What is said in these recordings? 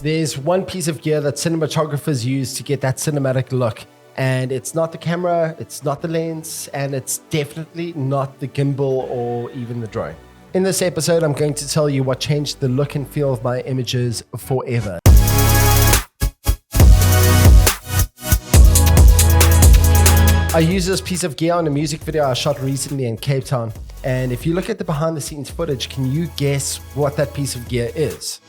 There's one piece of gear that cinematographers use to get that cinematic look, and it's not the camera, it's not the lens, and it's definitely not the gimbal or even the drone. In this episode, I'm going to tell you what changed the look and feel of my images forever. I used this piece of gear on a music video I shot recently in Cape Town, and if you look at the behind the scenes footage, can you guess what that piece of gear is?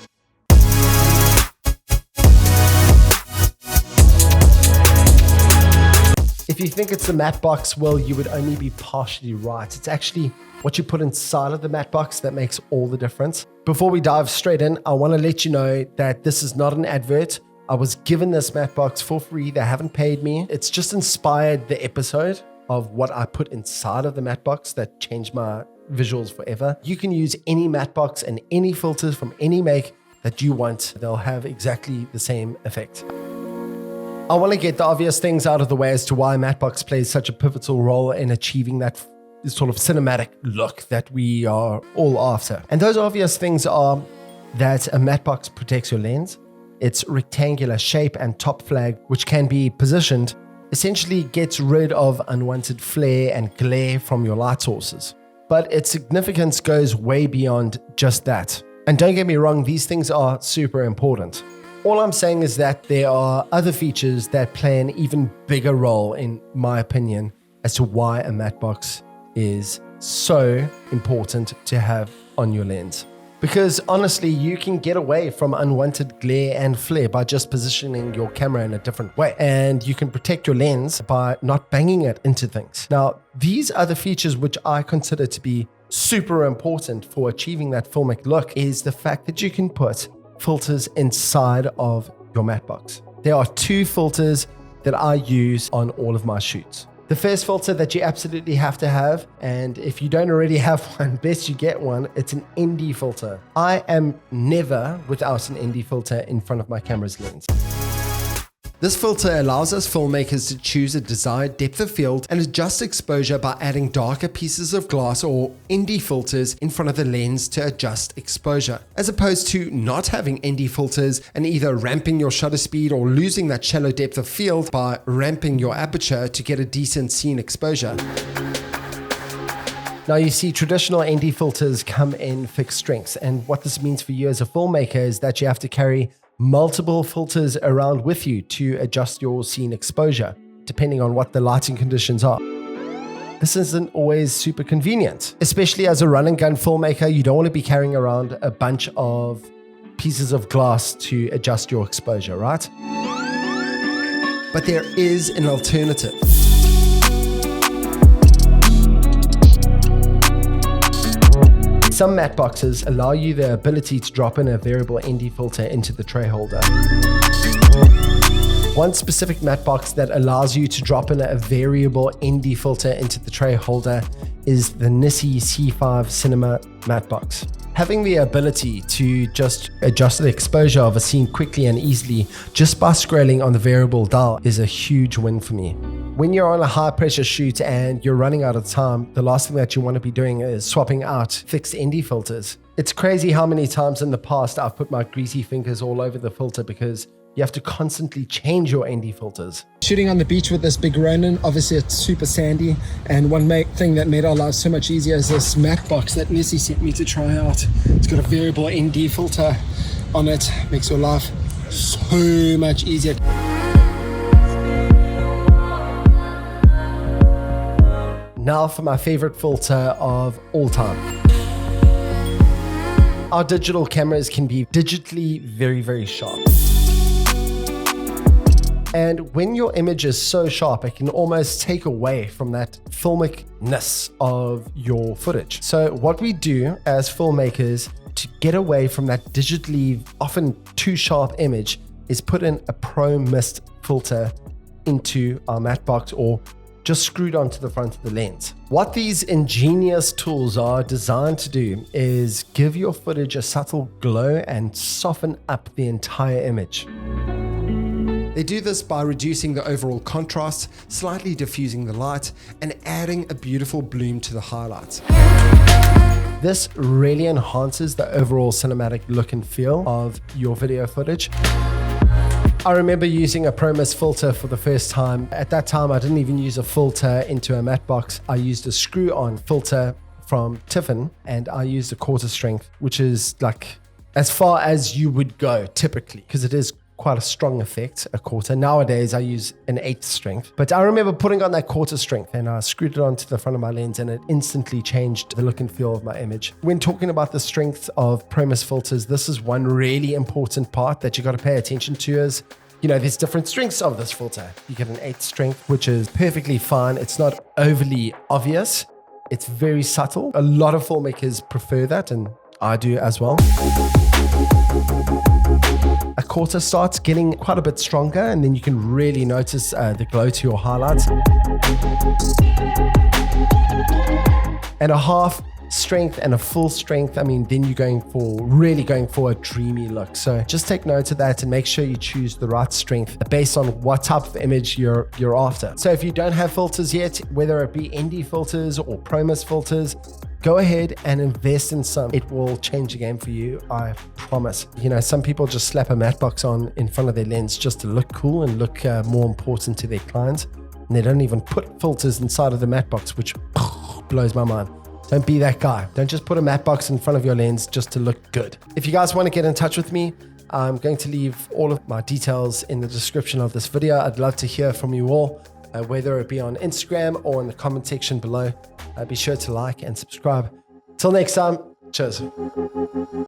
If you think it's the matte box, well, you would only be partially right. It's actually what you put inside of the matte box that makes all the difference. Before we dive straight in, I want to let you know that this is not an advert. I was given this matte box for free. They haven't paid me. It's just inspired the episode of what I put inside of the matte box that changed my visuals forever. You can use any matte box and any filters from any make that you want. They'll have exactly the same effect. I want to get the obvious things out of the way as to why matte box plays such a pivotal role in achieving that sort of cinematic look that we are all after. And those obvious things are that a matte box protects your lens. Its rectangular shape and top flag, which can be positioned, essentially gets rid of unwanted flare and glare from your light sources. But its significance goes way beyond just that. And don't get me wrong, these things are super important. All I'm saying is that there are other features that play an even bigger role, in my opinion, as to why a matte box is so important to have on your lens. Because honestly, you can get away from unwanted glare and flare by just positioning your camera in a different way. And you can protect your lens by not banging it into things. Now, these other features, which I consider to be super important for achieving that filmic look, is the fact that you can put filters inside of your matte box. There are two filters that I use on all of my shoots. The first filter that you absolutely have to have, and if you don't already have one, best you get one, it's an ND filter. I am never without an ND filter in front of my camera's lens. This filter allows us filmmakers to choose a desired depth of field and adjust exposure by adding darker pieces of glass or ND filters in front of the lens to adjust exposure, as opposed to not having ND filters and either ramping your shutter speed or losing that shallow depth of field by ramping your aperture to get a decent scene exposure. Now you see, traditional ND filters come in fixed strengths, and what this means for you as a filmmaker is that you have to carry multiple filters around with you to adjust your scene exposure, depending on what the lighting conditions are. This isn't always super convenient, especially as a run and gun filmmaker. You don't want to be carrying around a bunch of pieces of glass to adjust your exposure, right? But there is an alternative. Some matte boxes allow you the ability to drop in a variable ND filter into the tray holder. One specific matte box that allows you to drop in a variable ND filter into the tray holder is the Nissi C5 Cinema matte box. Having the ability to just adjust the exposure of a scene quickly and easily just by scrolling on the variable dial is a huge win for me. When you're on a high pressure shoot and you're running out of time, the last thing that you want to be doing is swapping out fixed ND filters. It's crazy how many times in the past I've put my greasy fingers all over the filter because you have to constantly change your ND filters. Shooting on the beach with this big Ronin, obviously it's super sandy, and one thing that made our lives so much easier is this matte box that Nissi sent me to try out. It's got a variable ND filter on it, makes your life so much easier. Now for my favorite filter of all time. Our digital cameras can be digitally very, very sharp. And when your image is so sharp, it can almost take away from that filmicness of your footage. So what we do as filmmakers to get away from that digitally often too sharp image is put in a Pro Mist filter into our matte box or just screwed onto the front of the lens. What these ingenious tools are designed to do is give your footage a subtle glow and soften up the entire image. They do this by reducing the overall contrast, slightly diffusing the light, and adding a beautiful bloom to the highlights. This really enhances the overall cinematic look and feel of your video footage. I remember using a ProMIS filter for the first time. At that time, I didn't even use a filter into a matte box. I used a screw-on filter from Tiffin, and I used a quarter strength, which is like as far as you would go typically, because it is quite a strong effect, a quarter. Nowadays, I use an 1/8 strength. But I remember putting on that quarter strength and I screwed it onto the front of my lens and it instantly changed the look and feel of my image. When talking about the strength of ProMIS filters, this is one really important part that you got to pay attention to is, you know, there's different strengths of this filter. You get an 1/8 strength, which is perfectly fine. It's not overly obvious. It's very subtle. A lot of filmmakers prefer that, and I do as well. A quarter starts getting quite a bit stronger, and then you can really notice the glow to your highlights. And a half strength and a full strength, I mean, then you're really going for a dreamy look. So just take note of that and make sure you choose the right strength based on what type of image you're after. So if you don't have filters yet, whether it be ND filters or ProMIS filters, go ahead and invest in some. It will change the game for you, I promise. You know, some people just slap a matte box on in front of their lens just to look cool and look more important to their clients. And they don't even put filters inside of the matte box, which blows my mind. Don't be that guy. Don't just put a matte box in front of your lens just to look good. If you guys want to get in touch with me, I'm going to leave all of my details in the description of this video. I'd love to hear from you all, whether it be on Instagram or in the comment section below. Be sure to like and subscribe. Till next time, cheers.